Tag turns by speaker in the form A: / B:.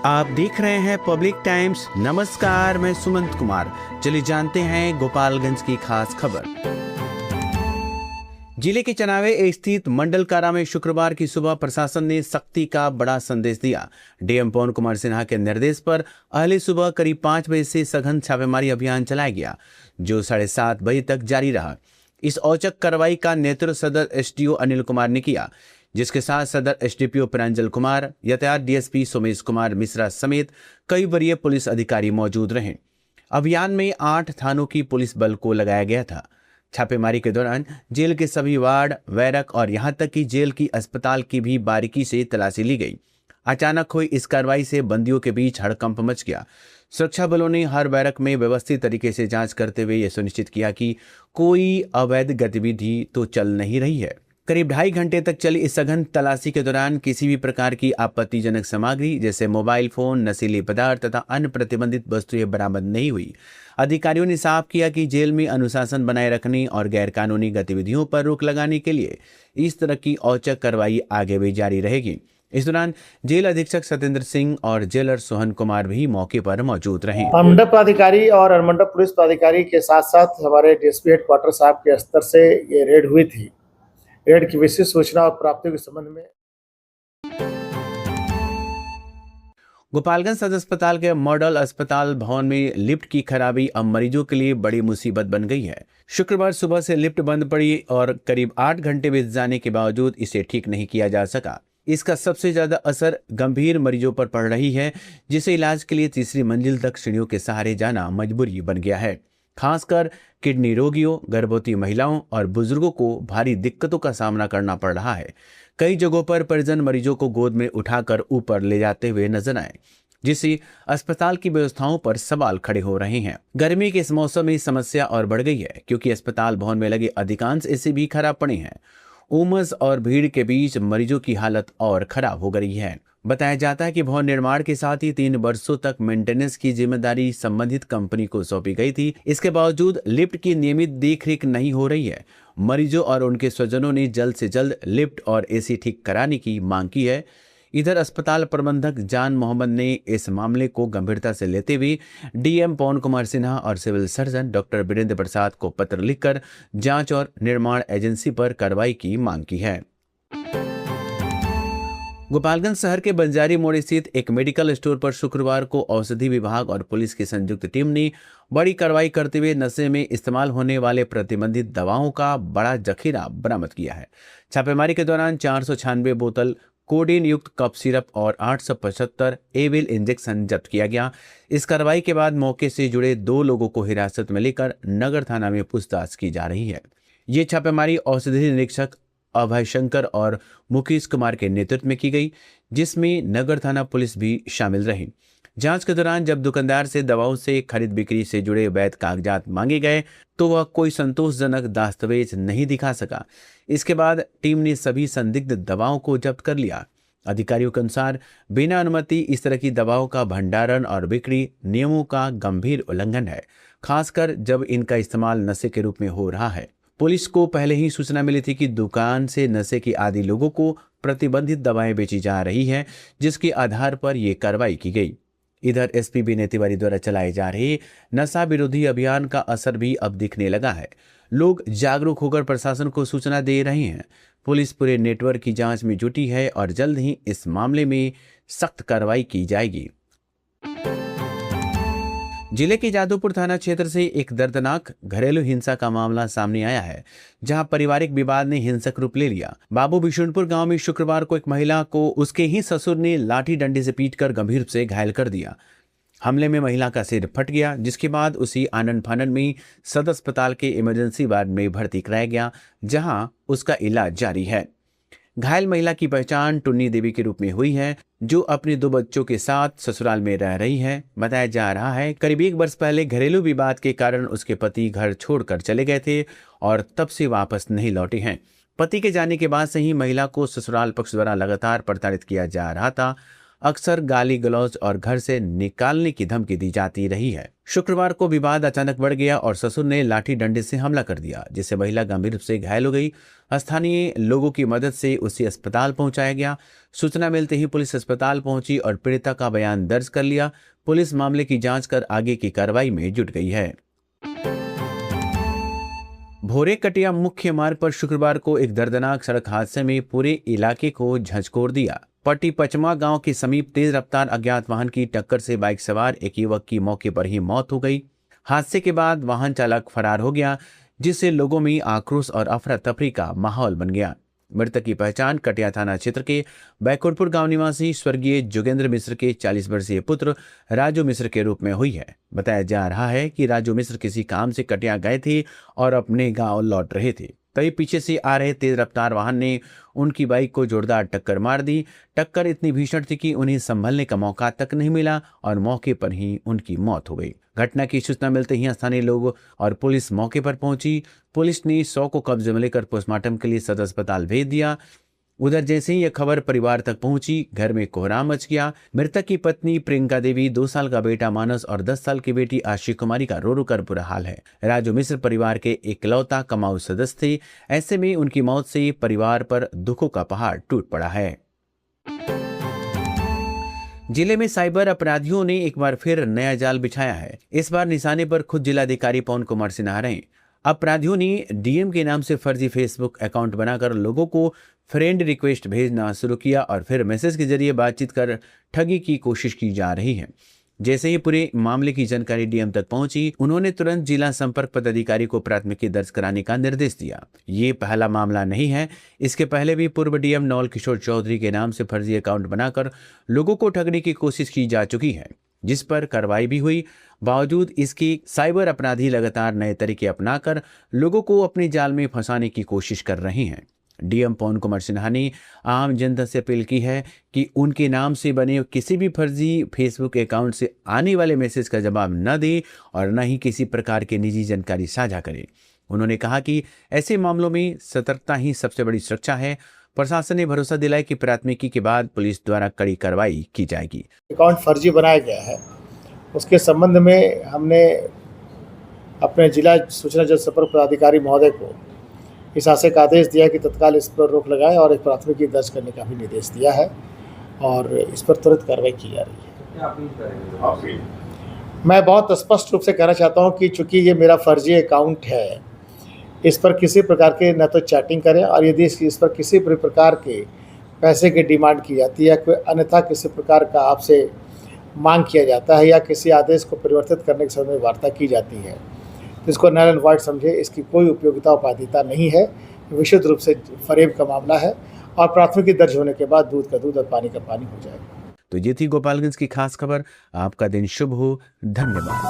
A: आप देख रहे हैं पब्लिक टाइम्स। नमस्कार, मैं सुमंत कुमार। चलिए जानते हैं गोपालगंज की खास खबर। जिले के चनावे स्थित मंडल कारा में शुक्रवार की सुबह प्रशासन ने सख्ती का बड़ा संदेश दिया। डीएम पवन कुमार सिन्हा के निर्देश पर अहले सुबह करीब 5 बजे से सघन छापेमारी अभियान चलाया गया, जो 7:30 बजे तक जारी रहा। इस औचक कार्रवाई का नेतृत्व सदर एसडीओ अनिल कुमार ने किया, जिसके साथ सदर एसडीपीओ प्रांजल कुमार, यातायात डीएसपी सोमेश कुमार मिश्रा समेत कई वरीय पुलिस अधिकारी मौजूद रहे। अभियान में 8 थानों की पुलिस बल को लगाया गया था। छापेमारी के दौरान जेल के सभी वार्ड, बैरक और यहां तक कि जेल की अस्पताल की भी बारीकी से तलाशी ली गई। अचानक हुई इस कार्रवाई से बंदियों के बीच हड़कंप मच गया। सुरक्षा बलों ने हर बैरक में व्यवस्थित तरीके से जांच करते हुए यह सुनिश्चित किया कि कोई अवैध गतिविधि तो चल नहीं रही है। करीब 2.5 घंटे तक चली इस सघन तलाशी के दौरान किसी भी प्रकार की आपत्तिजनक सामग्री जैसे मोबाइल फोन, नशीले पदार्थ तथा अन्य प्रतिबंधित वस्तुएं बरामद नहीं हुई। अधिकारियों ने साफ किया कि जेल में अनुशासन बनाए रखने और गैरकानूनी गतिविधियों पर रोक लगाने के लिए इस तरह की औचक कार्रवाई आगे भी जारी रहेगी। इस दौरान जेल अधीक्षक सत्येंद्र सिंह और जेलर सोहन कुमार भी मौके पर मौजूद रहे।
B: अनुमंडल पदाधिकारी और अनुमंडल पुलिस पदाधिकारी के साथ साथ हमारे डीएसपी हेडक्वार्टर साहब के स्तर से ये रेड हुई थी। रेड की विशेष सूचना और प्राप्तियों के संबंध में
A: गोपालगंज सदर अस्पताल के मॉडल अस्पताल भवन में लिफ्ट की खराबी अब मरीजों के लिए बड़ी मुसीबत बन गई है। शुक्रवार सुबह से लिफ्ट बंद पड़ी और करीब 8 घंटे बीत जाने के बावजूद इसे ठीक नहीं किया जा सका। इसका सबसे ज्यादा असर गंभीर मरीजों पर पड़ रही है, जिसे इलाज के लिए तीसरी मंजिल तक सीढ़ियों के सहारे जाना मजबूरी बन गया है। खासकर किडनी रोगियों, गर्भवती महिलाओं और बुजुर्गों को भारी दिक्कतों का सामना करना पड़ रहा है। कई जगहों पर परिजन मरीजों को गोद में उठाकर ऊपर ले जाते हुए नजर आए, जिससे अस्पताल की व्यवस्थाओं पर सवाल खड़े हो रहे हैं। गर्मी के इस मौसम में समस्या और बढ़ गई है, क्योंकि अस्पताल भवन में लगे अधिकांश एसी भी खराब पड़े हैं। उमस और भीड़ के बीच मरीजों की हालत और खराब हो गई है। बताया जाता है कि भवन निर्माण के साथ ही 3 वर्षों तक मेंटेनेंस की जिम्मेदारी संबंधित कंपनी को सौंपी गई थी। इसके बावजूद लिफ्ट की नियमित देखरेख नहीं हो रही है। मरीजों और उनके स्वजनों ने जल्द से जल्द लिफ्ट और एसी ठीक कराने की मांग की है। इधर अस्पताल प्रबंधक जान मोहम्मद ने इस मामले को गंभीरता से लेते हुए डीएम पवन कुमार सिन्हा और सिविल सर्जन डॉक्टर वीरेंद्र प्रसाद को पत्र लिखकर जांच और निर्माण एजेंसी पर कार्रवाई की मांग की है। गोपालगंज शहर के बंजारी मोड़ स्थित एक मेडिकल स्टोर पर शुक्रवार को औषधि विभाग और पुलिस की संयुक्त टीम ने बड़ी कार्रवाई करते हुए नशे में इस्तेमाल होने वाले प्रतिबंधित दवाओं का बड़ा जखीरा बरामद किया है। छापेमारी के दौरान 496 बोतल कोडीन युक्त कफ सिरप और 875 एविल इंजेक्शन जब्त किया गया। इस कार्रवाई के बाद मौके से जुड़े 2 लोगों को हिरासत में लेकर नगर थाना में पूछताछ की जा रही है। ये छापेमारी औषधि निरीक्षक अभय शंकर और मुकेश कुमार के नेतृत्व में की गई, जिसमें नगर थाना पुलिस भी शामिल रही। जांच के दौरान जब दुकानदार से दवाओं से खरीद बिक्री से जुड़े वैध कागजात मांगे गए तो वह कोई संतोषजनक दस्तावेज नहीं दिखा सका। इसके बाद टीम ने सभी संदिग्ध दवाओं को जब्त कर लिया। अधिकारियों के अनुसार बिना अनुमति इस तरह की दवाओं का भंडारण और बिक्री नियमों का गंभीर उल्लंघन है, खासकर जब इनका इस्तेमाल नशे के रूप में हो रहा है। पुलिस को पहले ही सूचना मिली थी कि दुकान से नशे के आदी लोगों को प्रतिबंधित दवाएं बेची जा रही हैं, जिसके आधार पर यह कार्रवाई की गई। इधर एसपी विनय तिवारी द्वारा चलाए जा रहे नशा विरोधी अभियान का असर भी अब दिखने लगा है। लोग जागरूक होकर प्रशासन को सूचना दे रहे हैं। पुलिस पूरे नेटवर्क की जांच में जुटी है और जल्द ही इस मामले में सख्त कार्रवाई की जाएगी। जिले के जादूपुर थाना क्षेत्र से एक दर्दनाक घरेलू हिंसा का मामला सामने आया है, जहां पारिवारिक विवाद ने हिंसक रूप ले लिया। बाबू बिशुनपुर गांव में शुक्रवार को एक महिला को उसके ही ससुर ने लाठी डंडे से पीटकर गंभीर रूप से घायल कर दिया। हमले में महिला का सिर फट गया, जिसके बाद उसी आनंद फानन में सदर अस्पताल के इमरजेंसी वार्ड में भर्ती कराया गया, जहां उसका इलाज जारी है। घायल महिला की पहचान टुन्नी देवी के रूप में हुई है, जो अपने 2 बच्चों के साथ ससुराल में रह रही है। बताया जा रहा है करीब 1 वर्ष पहले घरेलू विवाद के कारण उसके पति घर छोड़कर चले गए थे और तब से वापस नहीं लौटे हैं। पति के जाने के बाद से ही महिला को ससुराल पक्ष द्वारा लगातार प्रताड़ित किया जा रहा था। अक्सर गाली गलौज और घर से निकालने की धमकी दी जाती रही है। शुक्रवार को विवाद अचानक बढ़ गया और ससुर ने लाठी डंडे से हमला कर दिया, जिससे महिला गंभीर रूप से घायल हो गई। स्थानीय लोगों की मदद से उसे अस्पताल पहुंचाया गया। सूचना मिलते ही पुलिस अस्पताल पहुंची और पीड़िता का बयान दर्ज कर लिया। पुलिस मामले की जांच कर आगे की कार्रवाई में जुट गई है। भोरे कटिया मुख्य मार्ग पर शुक्रवार को एक दर्दनाक सड़क हादसे में पूरे इलाके को झंझोर दिया। पट्टी पचमा गांव के समीप तेज रफ्तार अज्ञात वाहन की टक्कर से बाइक सवार एक युवक की मौके पर ही मौत हो गई। हादसे के बाद वाहन चालक फरार हो गया, जिससे लोगों में आक्रोश और अफरा तफरी का माहौल बन गया। मृतक की पहचान कटिया थाना क्षेत्र के बैकुंठपुर गांव निवासी स्वर्गीय जोगेंद्र मिश्र के 40 वर्षीय पुत्र राजू मिश्र के रूप में हुई है। बताया जा रहा है कि राजू मिश्र किसी काम से कटिया गए थे और अपने गांव लौट रहे थे, तभी पीछे से आ रहे तेज रफ्तार वाहन ने उनकी बाइक को जोरदार टक्कर मार दी। टक्कर इतनी भीषण थी कि उन्हें संभलने का मौका तक नहीं मिला और मौके पर ही उनकी मौत हो गई। घटना की सूचना मिलते ही स्थानीय लोग और पुलिस मौके पर पहुंची। पुलिस ने 100 को कब्जे में लेकर पोस्टमार्टम के लिए सदर अस्पताल भेज दिया। उधर जैसे ही यह खबर परिवार तक पहुंची, घर में कोहराम मच गया। मृतक की पत्नी प्रियंका देवी, 2 साल का बेटा मानस और 10 साल की बेटी आशी कुमारी का रो रो कर बुरा हाल है। राजू मिश्र परिवार के इकलौता कमाऊ सदस्य थे। ऐसे में उनकी मौत से परिवार पर दुखों का पहाड़ टूट पड़ा है। जिले में साइबर अपराधियों ने एक बार फिर नया जाल बिछाया है। इस बार निशाने पर खुद जिलाधिकारी पवन कुमार सिन्हा आ रहे हैं। अपराधियों ने डीएम के नाम से फर्जी फेसबुक अकाउंट बनाकर लोगों को फ्रेंड रिक्वेस्ट भेजना शुरू किया और फिर मैसेज के जरिए बातचीत कर ठगी की कोशिश की जा रही है। जैसे ही पूरे मामले की जानकारी डीएम तक पहुंची, उन्होंने तुरंत जिला संपर्क पदाधिकारी को प्राथमिकी दर्ज कराने का निर्देश दिया। ये पहला मामला नहीं है। इसके पहले भी पूर्व डीएम नवल किशोर चौधरी के नाम से फर्जी अकाउंट बनाकर लोगों को ठगने की कोशिश की जा चुकी है, जिस पर कार्रवाई भी हुई। बावजूद इसकी साइबर अपराधी लगातार नए तरीके अपनाकर लोगों को अपने जाल में फंसाने की कोशिश कर रहे हैं। डीएम पवन कुमार सिन्हा ने आम जनता से अपील की है कि उनके नाम से बने किसी भी फर्जी फेसबुक अकाउंट से आने वाले मैसेज का जवाब न दें और न ही किसी प्रकार की निजी जानकारी साझा करें। उन्होंने कहा कि ऐसे मामलों में सतर्कता ही सबसे बड़ी सुरक्षा है। प्रशासन ने भरोसा दिलाया कि प्राथमिकी के बाद पुलिस द्वारा कड़ी कार्रवाई की जाएगी।
B: अकाउंट फर्जी बनाया गया है, उसके संबंध में हमने अपने जिला सूचना जनसंपर्क पदाधिकारी महोदय को इस आशय का आदेश दिया कि तत्काल इस पर रोक लगाए और एक प्राथमिकी दर्ज करने का भी निर्देश दिया है और इस पर तुरंत कार्रवाई की जा रही है। मैं बहुत स्पष्ट रूप से कहना चाहता हूं कि चूंकि ये मेरा फर्जी अकाउंट है, इस पर किसी प्रकार के न तो चैटिंग करें और यदि इस पर किसी भी प्रकार के पैसे की डिमांड की जाती है, कोई अन्यथा किसी प्रकार का आपसे मांग किया जाता है या किसी आदेश को परिवर्तित करने के समय वार्ता की जाती है, तो इसको नल एंड वाइड समझे। इसकी कोई उपयोगिता उपाधिता नहीं है। विशुद्ध रूप से फरेब का मामला है और प्राथमिकी दर्ज होने के बाद दूध का दूध और पानी का पानी हो जाएगा।
A: तो ये थी गोपालगंज की खास खबर। आपका दिन शुभ हो। धन्यवाद।